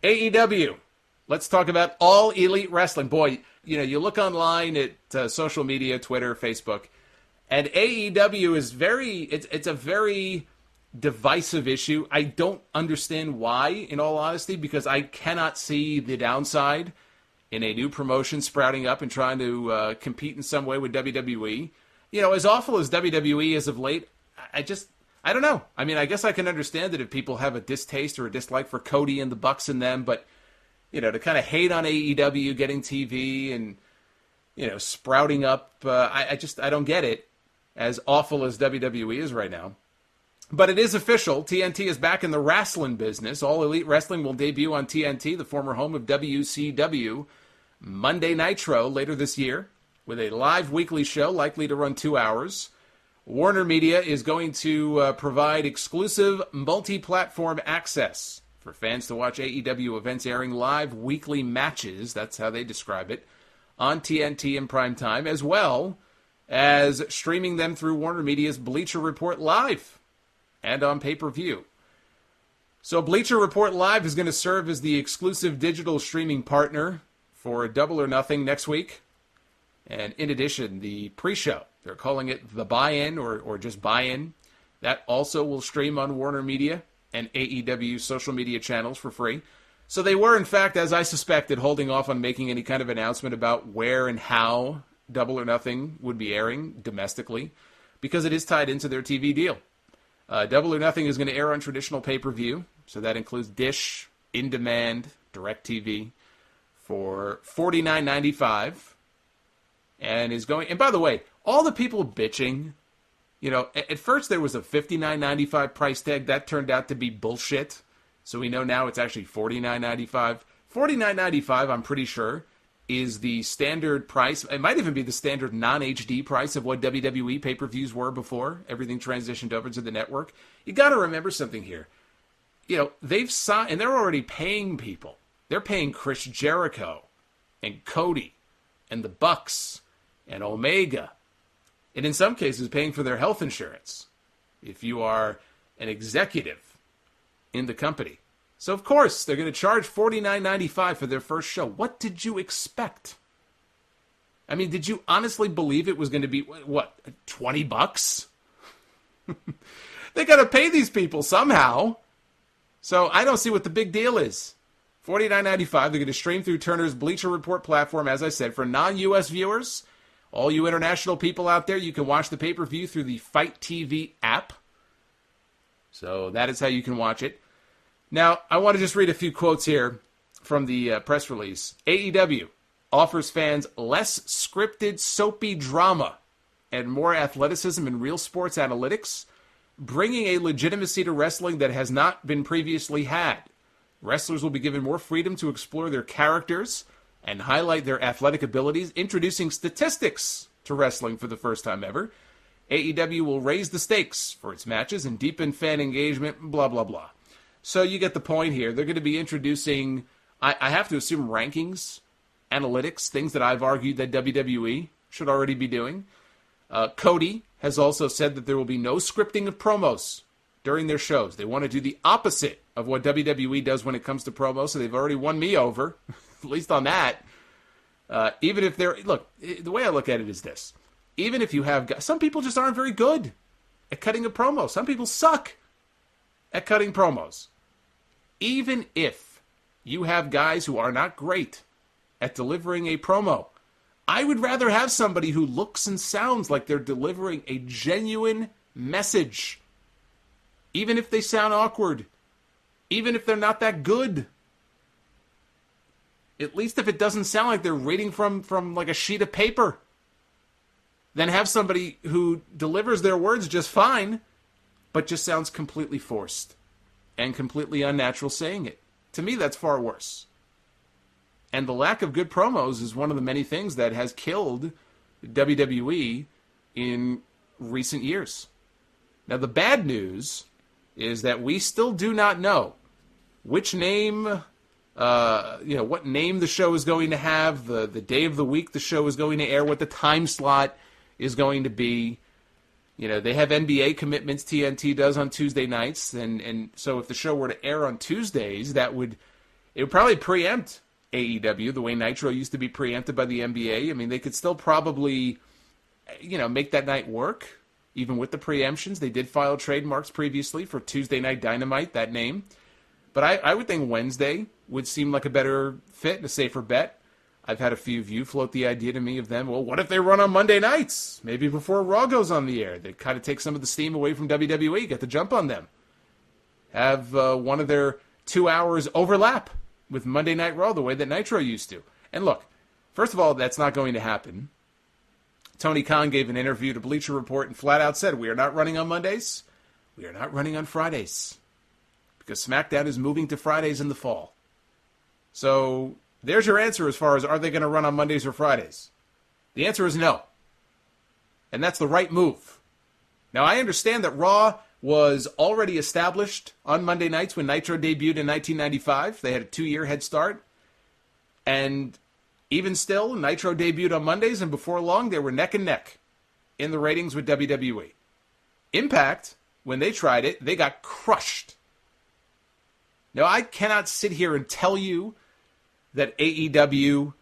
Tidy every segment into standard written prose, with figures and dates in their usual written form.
AEW. Let's talk about All Elite Wrestling. Boy, you look online at social media, Twitter, Facebook, and AEW is it's a very divisive issue. I don't understand why, in all honesty, because I cannot see the downside in a new promotion sprouting up and trying to compete in some way with WWE. As awful as WWE is of late, I don't know. I mean, I guess I can understand it if people have a distaste or a dislike for Cody and the Bucks and them, but, to kind of hate on AEW getting TV and, sprouting up, I don't get it, as awful as WWE is right now. But it is official. TNT is back in the wrasslin business. All Elite Wrestling will debut on TNT, the former home of WCW, Monday Nitro later this year, with a live weekly show likely to run 2 hours. Warner Media is going to provide exclusive multi-platform access for fans to watch AEW events airing live weekly matches, that's how they describe it, on TNT in prime time, as well as streaming them through Warner Media's Bleacher Report Live and on pay-per-view. So Bleacher Report Live is going to serve as the exclusive digital streaming partner for Double or Nothing next week. And in addition, the pre-show, they're calling it the buy-in or just buy-in, that also will stream on Warner Media and AEW social media channels for free. So they were, in fact, as I suspected, holding off on making any kind of announcement about where and how Double or Nothing would be airing domestically, because it is tied into their TV deal. Double or Nothing is going to air on traditional pay-per-view, so that includes Dish, In-Demand, DirecTV, for $49.95. And by the way, all the people bitching, at first there was a $59.95 price tag. That turned out to be bullshit. So we know now it's actually $49.95. $49.95, I'm pretty sure, is the standard price. It might even be the standard non-HD price of what WWE pay-per-views were before everything transitioned over to the network. You got to remember something here. They've signed, and they're already paying people. They're paying Chris Jericho and Cody and the Bucks and Omega, and in some cases paying for their health insurance if you are an executive in the company. So of course they're going to charge $49.95 for their first show. What did you expect? I mean, did you honestly believe it was going to be, what, $20? They got to pay these people somehow. So I don't see what the big deal is. $49.95, they're going to stream through Turner's Bleacher Report platform, as I said, for non-U.S. viewers. All you international people out there, you can watch the pay-per-view through the Fight TV app. So that is how you can watch it. Now, I want to just read a few quotes here from the press release. AEW offers fans less scripted, soapy drama and more athleticism and real sports analytics, bringing a legitimacy to wrestling that has not been previously had. Wrestlers will be given more freedom to explore their characters and highlight their athletic abilities, introducing statistics to wrestling for the first time ever. AEW will raise the stakes for its matches and deepen fan engagement, blah, blah, blah. So you get the point here. They're going to be introducing, I have to assume, rankings, analytics, things that I've argued that WWE should already be doing. Cody has also said that there will be no scripting of promos during their shows. They want to do the opposite of what WWE does when it comes to promos, so they've already won me over, at least on that. Even if they're, look, the way I look at it is this. Even if you have, some people just aren't very good at cutting a promo. Some people suck at cutting promos. Even if you have guys who are not great at delivering a promo, I would rather have somebody who looks and sounds like they're delivering a genuine message. Even if they sound awkward. Even if they're not that good. At least if it doesn't sound like they're reading from like a sheet of paper. Then have somebody who delivers their words just fine, but just sounds completely forced and completely unnatural saying it. To me, that's far worse. And the lack of good promos is one of the many things that has killed WWE in recent years. Now, the bad news is that we still do not know which name, what name the show is going to have, the day of the week the show is going to air, what the time slot is going to be. You know, they have NBA commitments, TNT does on Tuesday nights, and so if the show were to air on Tuesdays, that would It would probably preempt AEW the way Nitro used to be preempted by the NBA. I mean, they could still probably, make that night work, even with the preemptions. They did file trademarks previously for Tuesday Night Dynamite, that name. But I would think Wednesday would seem like a better fit and a safer bet. I've had a few of you float the idea to me of them. Well, what if they run on Monday nights? Maybe before Raw goes on the air. They kind of take some of the steam away from WWE, get the jump on them. Have one of their 2 hours overlap with Monday Night Raw the way that Nitro used to. And look, first of all, that's not going to happen. Tony Khan gave an interview to Bleacher Report and flat out said, we are not running on Mondays. We are not running on Fridays. Because SmackDown is moving to Fridays in the fall. So there's your answer as far as are they going to run on Mondays or Fridays? The answer is no. And that's the right move. Now, I understand that Raw was already established on Monday nights when Nitro debuted in 1995. They had a 2-year head start. And even still, Nitro debuted on Mondays, and before long, they were neck and neck in the ratings with WWE. Impact, when they tried it, they got crushed. Now, I cannot sit here and tell you that AEW,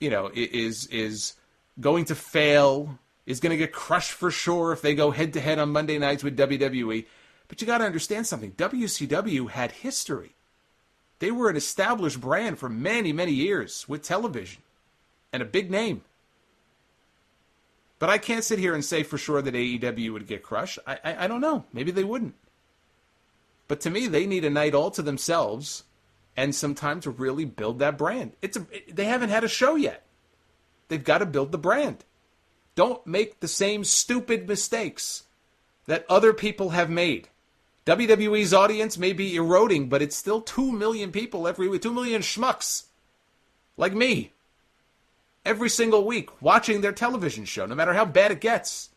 is going to fail, is going to get crushed for sure if they go head-to-head on Monday nights with WWE. But you got to understand something. WCW had history. They were an established brand for many, many years with television and a big name. But I can't sit here and say for sure that AEW would get crushed. I don't know. Maybe they wouldn't. But to me, they need a night all to themselves and some time to really build that brand. They haven't had a show yet. They've got to build the brand. Don't make the same stupid mistakes that other people have made. WWE's audience may be eroding, but it's still 2 million people every week, 2 million schmucks like me, every single week watching their television show, no matter how bad it gets.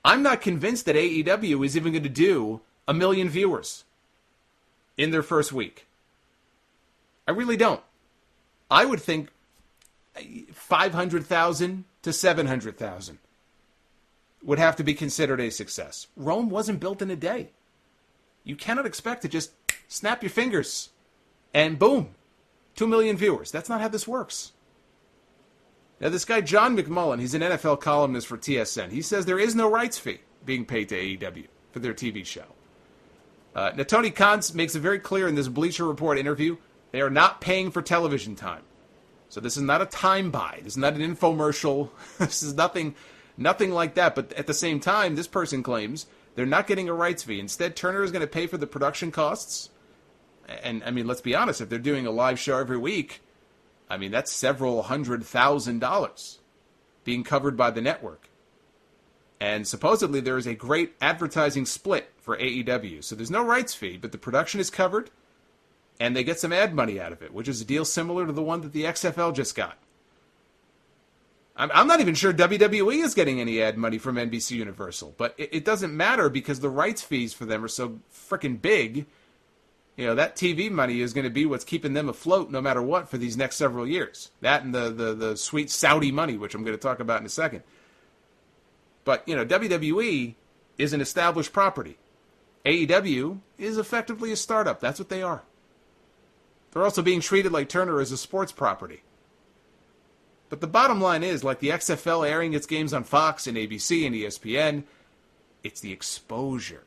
I'm not convinced that AEW is even going to do 1 million viewers in their first week. I really don't. I would think 500,000 to 700,000 would have to be considered a success. Rome wasn't built in a day. You cannot expect to just snap your fingers and boom, 2 million viewers. That's not how this works. Now, this guy, John McMullen, he's an NFL columnist for TSN. He says there is no rights fee being paid to AEW for their TV show. Now, Tony Khan makes it very clear in this Bleacher Report interview, they are not paying for television time. So this is not a time buy. This is not an infomercial. This is nothing like that. But at the same time, this person claims they're not getting a rights fee. Instead, Turner is going to pay for the production costs. And, I mean, let's be honest. If they're doing a live show every week, I mean, that's several $100,000 being covered by the network. And supposedly there is a great advertising split for AEW. So there's no rights fee, but the production is covered, and they get some ad money out of it, which is a deal similar to the one that the XFL just got. I'm not even sure WWE is getting any ad money from NBC Universal, but it doesn't matter because the rights fees for them are so freaking big. That TV money is going to be what's keeping them afloat no matter what for these next several years. That and the sweet Saudi money, which I'm going to talk about in a second. But, WWE is an established property. AEW is effectively a startup. That's what they are. They're also being treated like Turner as a sports property. But the bottom line is, like the XFL airing its games on Fox and ABC and ESPN, it's the exposure.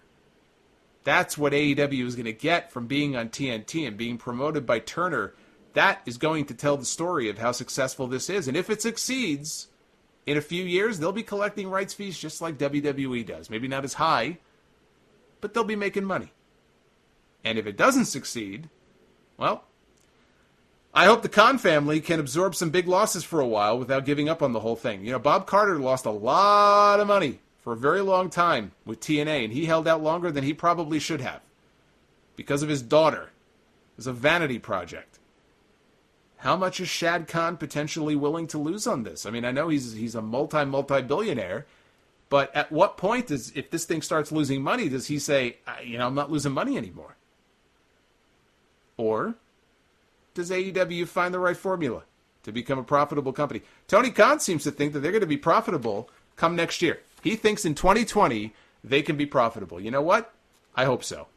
That's what AEW is going to get from being on TNT and being promoted by Turner. That is going to tell the story of how successful this is. And if it succeeds, in a few years, they'll be collecting rights fees just like WWE does. Maybe not as high, but they'll be making money. And if it doesn't succeed, well, I hope the Khan family can absorb some big losses for a while without giving up on the whole thing. Bob Carter lost a lot of money for a very long time with TNA, and he held out longer than he probably should have because of his daughter. It was a vanity project. How much is Shad Khan potentially willing to lose on this? I mean, I know he's a multi-billionaire, but at what point if this thing starts losing money, does he say, I'm not losing money anymore? Or does AEW find the right formula to become a profitable company? Tony Khan seems to think that they're going to be profitable come next year. He thinks in 2020 they can be profitable. You know what? I hope so.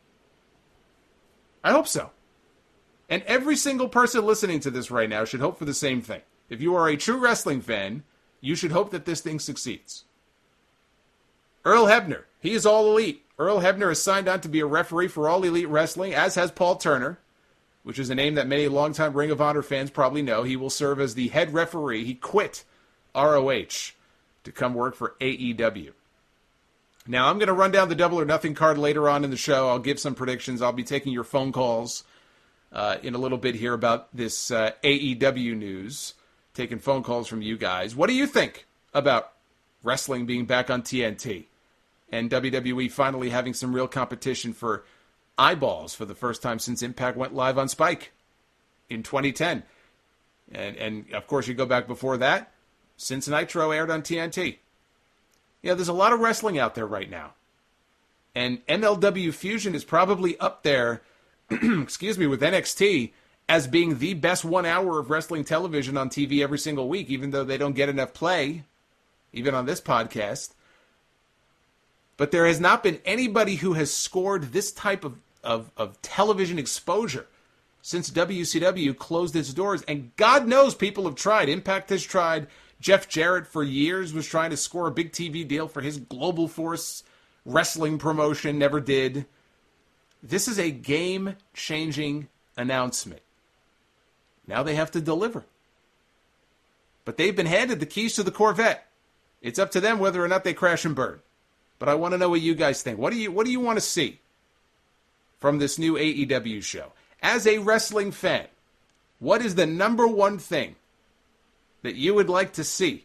And every single person listening to this right now should hope for the same thing. If you are a true wrestling fan, you should hope that this thing succeeds. Earl Hebner, he is All Elite. Earl Hebner has signed on to be a referee for All Elite Wrestling, as has Paul Turner, which is a name that many longtime Ring of Honor fans probably know. He will serve as the head referee. He quit ROH to come work for AEW. Now, I'm going to run down the Double or Nothing card later on in the show. I'll give some predictions. I'll be taking your phone calls in a little bit here about this AEW news, taking phone calls from you guys. What do you think about wrestling being back on TNT and WWE finally having some real competition for eyeballs for the first time since Impact went live on Spike in 2010? And of course, you go back before that, since Nitro aired on TNT. Yeah, there's a lot of wrestling out there right now. And MLW Fusion is probably up there, excuse me, with NXT as being the best 1 hour of wrestling television on TV every single week, even though they don't get enough play, even on this podcast. But there has not been anybody who has scored this type of television exposure since WCW closed its doors. And God knows people have tried. Impact has tried. Jeff Jarrett for years was trying to score a big TV deal for his Global Force wrestling promotion, never did. This is a game-changing announcement. Now they have to deliver. But they've been handed the keys to the Corvette. It's up to them whether or not they crash and burn. But I want to know what you guys think. What do you want to see from this new AEW show? As a wrestling fan, what is the number one thing that you would like to see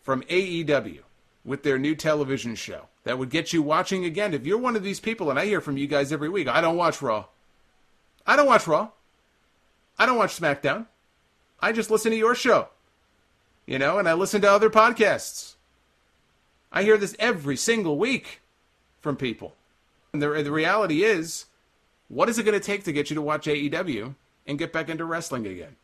from AEW with their new television show that would get you watching again? If you're one of these people, and I hear from you guys every week, I don't watch Raw. I don't watch Raw. I don't watch SmackDown. I just listen to your show. And I listen to other podcasts. I hear this every single week from people. And the reality is, what is it going to take to get you to watch AEW and get back into wrestling again?